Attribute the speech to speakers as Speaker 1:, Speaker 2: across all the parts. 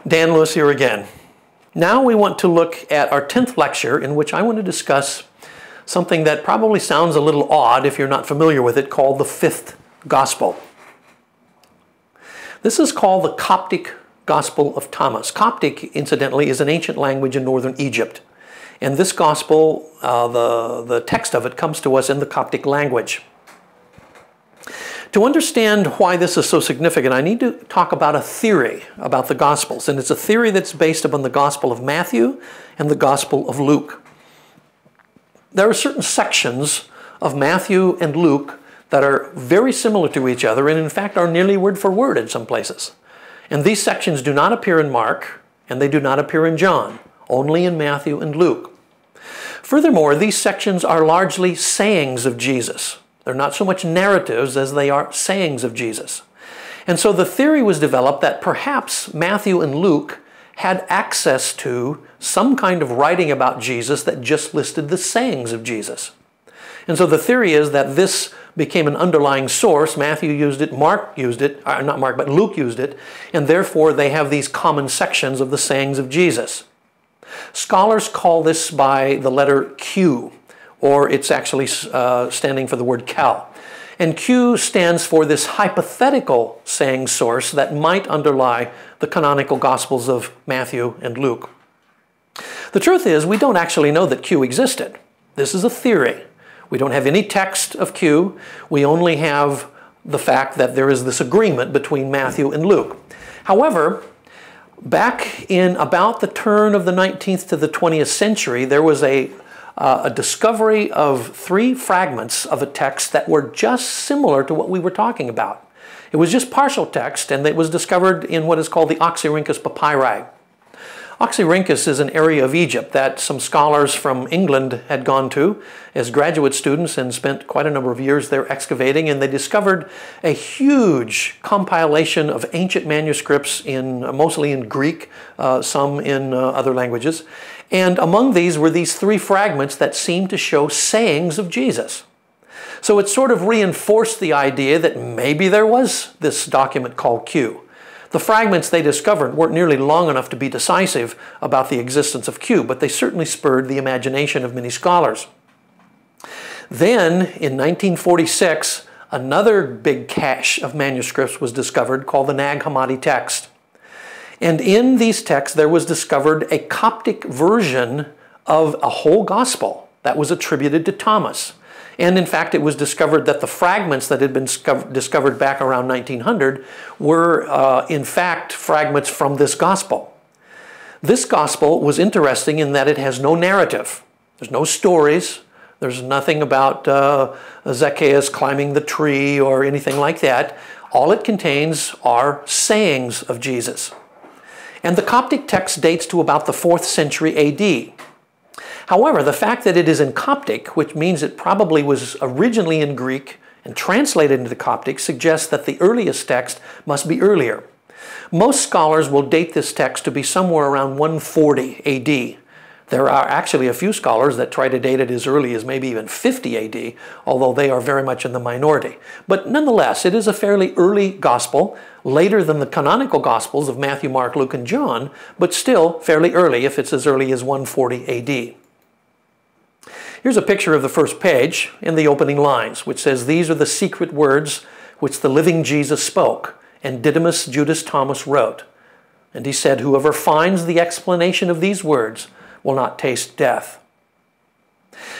Speaker 1: Dan Lewis here again. Now we want to look at our 10th lecture, in which I want to discuss something that probably sounds a little odd if you're not familiar with it, called the fifth gospel. This is called the Coptic Gospel of Thomas. Coptic, incidentally, is an ancient language in northern Egypt. And this gospel, the text of it comes to us in the Coptic language. To understand why this is so significant, I need to talk about a theory about the Gospels. And it's a theory that's based upon the Gospel of Matthew and the Gospel of Luke. There are certain sections of Matthew and Luke that are very similar to each other and in fact are nearly word for word in some places. And these sections do not appear in Mark and they do not appear in John, only in Matthew and Luke. Furthermore, these sections are largely sayings of Jesus. They're not so much narratives as they are sayings of Jesus. And so the theory was developed that perhaps Matthew and Luke had access to some kind of writing about Jesus that just listed the sayings of Jesus. And so the theory is that this became an underlying source. Matthew used it, Mark used it, not Mark, but Luke used it, and therefore they have these common sections of the sayings of Jesus. Scholars call this by the letter Q, or it's actually standing for the word Cal. And Q stands for this hypothetical saying source that might underlie the canonical Gospels of Matthew and Luke. The truth is, we don't actually know that Q existed. This is a theory. We don't have any text of Q. We only have the fact that there is this agreement between Matthew and Luke. However, back in about the turn of the 19th to the 20th century, there was a discovery of 3 fragments of a text that were just similar to what we were talking about. It was just partial text, and it was discovered in what is called the Oxyrhynchus papyri. Oxyrhynchus is an area of Egypt that some scholars from England had gone to as graduate students and spent quite a number of years there excavating, and they discovered a huge compilation of ancient manuscripts, mostly in Greek, some in other languages. And among these were these 3 fragments that seemed to show sayings of Jesus. So it sort of reinforced the idea that maybe there was this document called Q. The fragments they discovered weren't nearly long enough to be decisive about the existence of Q, but they certainly spurred the imagination of many scholars. Then, in 1946, another big cache of manuscripts was discovered called the Nag Hammadi text. And in these texts, there was discovered a Coptic version of a whole gospel that was attributed to Thomas. And in fact, it was discovered that the fragments that had been discovered back around 1900 were in fact fragments from this gospel. This gospel was interesting in that it has no narrative. There's no stories. There's nothing about Zacchaeus climbing the tree or anything like that. All it contains are sayings of Jesus. And the Coptic text dates to about the 4th century AD. However, the fact that it is in Coptic, which means it probably was originally in Greek and translated into Coptic, suggests that the earliest text must be earlier. Most scholars will date this text to be somewhere around 140 AD. There are actually a few scholars that try to date it as early as maybe even 50 AD, although they are very much in the minority. But nonetheless, it is a fairly early gospel, later than the canonical Gospels of Matthew, Mark, Luke, and John, but still fairly early if it's as early as 140 AD. Here's a picture of the first page in the opening lines, which says, "These are the secret words which the living Jesus spoke, and Didymus Judas Thomas wrote. And he said, whoever finds the explanation of these words will not taste death."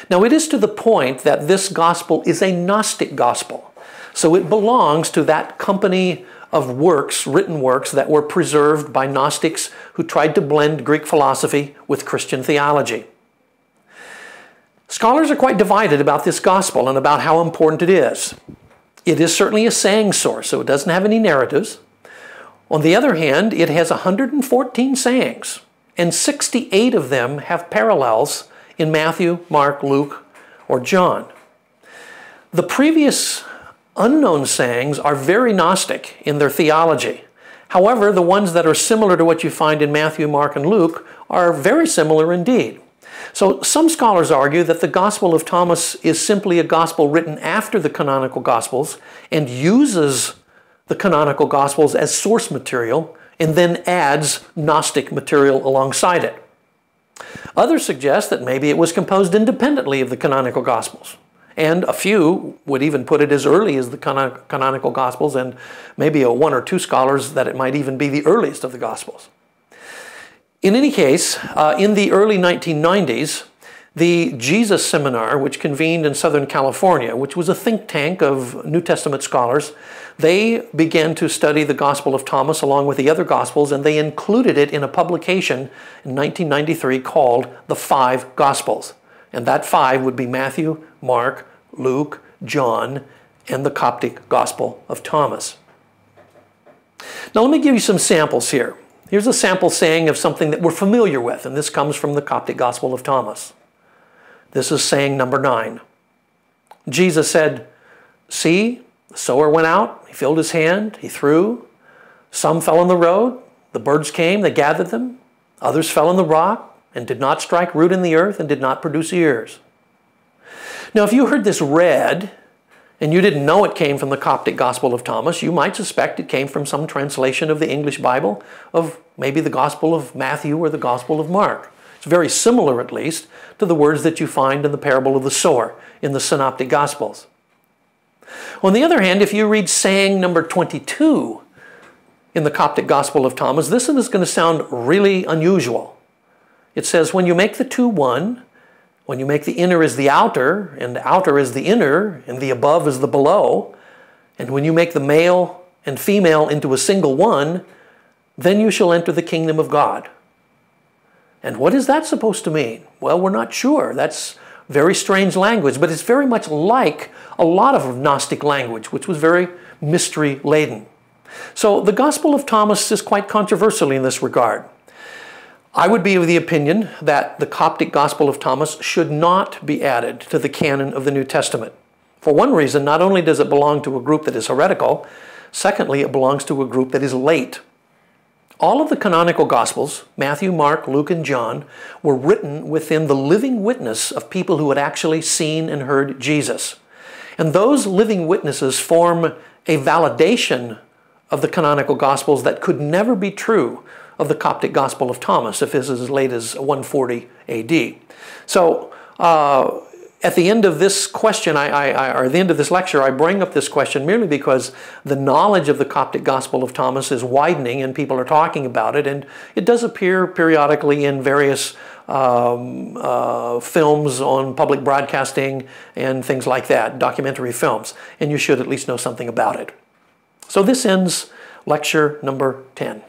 Speaker 1: Now it is to the point that this gospel is a Gnostic gospel. So it belongs to that company of works, written works, that were preserved by Gnostics who tried to blend Greek philosophy with Christian theology. Scholars are quite divided about this gospel and about how important it is. It is certainly a saying source, so it doesn't have any narratives. On the other hand, it has 114 sayings, and 68 of them have parallels in Matthew, Mark, Luke, or John. The previous unknown sayings are very Gnostic in their theology. However, the ones that are similar to what you find in Matthew, Mark, and Luke are very similar indeed. So some scholars argue that the Gospel of Thomas is simply a gospel written after the canonical Gospels and uses the canonical Gospels as source material and then adds Gnostic material alongside it. Others suggest that maybe it was composed independently of the canonical Gospels. And a few would even put it as early as the canonical Gospels, and maybe one or two scholars that it might even be the earliest of the Gospels. In any case, in the early 1990s, the Jesus Seminar, which convened in Southern California, which was a think tank of New Testament scholars, they began to study the Gospel of Thomas along with the other Gospels, and they included it in a publication in 1993 called The Five Gospels. And that five would be Matthew, Mark, Luke, John, and the Coptic Gospel of Thomas. Now let me give you some samples here. Here's a sample saying of something that we're familiar with, and this comes from the Coptic Gospel of Thomas. This is saying number 9. Jesus said, "See, the sower went out, he filled his hand, he threw. Some fell on the road, the birds came, they gathered them. Others fell on the rock and did not strike root in the earth and did not produce ears." Now, if you heard this read and you didn't know it came from the Coptic Gospel of Thomas, you might suspect it came from some translation of the English Bible of maybe the Gospel of Matthew or the Gospel of Mark. It's very similar, at least, to the words that you find in the parable of the sower in the Synoptic Gospels. On the other hand, if you read saying number 22 in the Coptic Gospel of Thomas, this is going to sound really unusual. It says, "When you make the two one, when you make the inner as the outer, and the outer is the inner, and the above is the below, and when you make the male and female into a single one, then you shall enter the kingdom of God." And what is that supposed to mean? Well, we're not sure. That's very strange language, but it's very much like a lot of Gnostic language, which was very mystery-laden. So the Gospel of Thomas is quite controversial in this regard. I would be of the opinion that the Coptic Gospel of Thomas should not be added to the canon of the New Testament. For one reason, not only does it belong to a group that is heretical, secondly, it belongs to a group that is late. All of the canonical Gospels, Matthew, Mark, Luke, and John, were written within the living witness of people who had actually seen and heard Jesus. And those living witnesses form a validation of the canonical Gospels that could never be true of the Coptic Gospel of Thomas, if this is as late as 140 AD. So, at the end of this question, or at the end of this lecture, I bring up this question merely because the knowledge of the Coptic Gospel of Thomas is widening and people are talking about it, and it does appear periodically in various films on public broadcasting and things like that, documentary films, and you should at least know something about it. So this ends lecture number 10.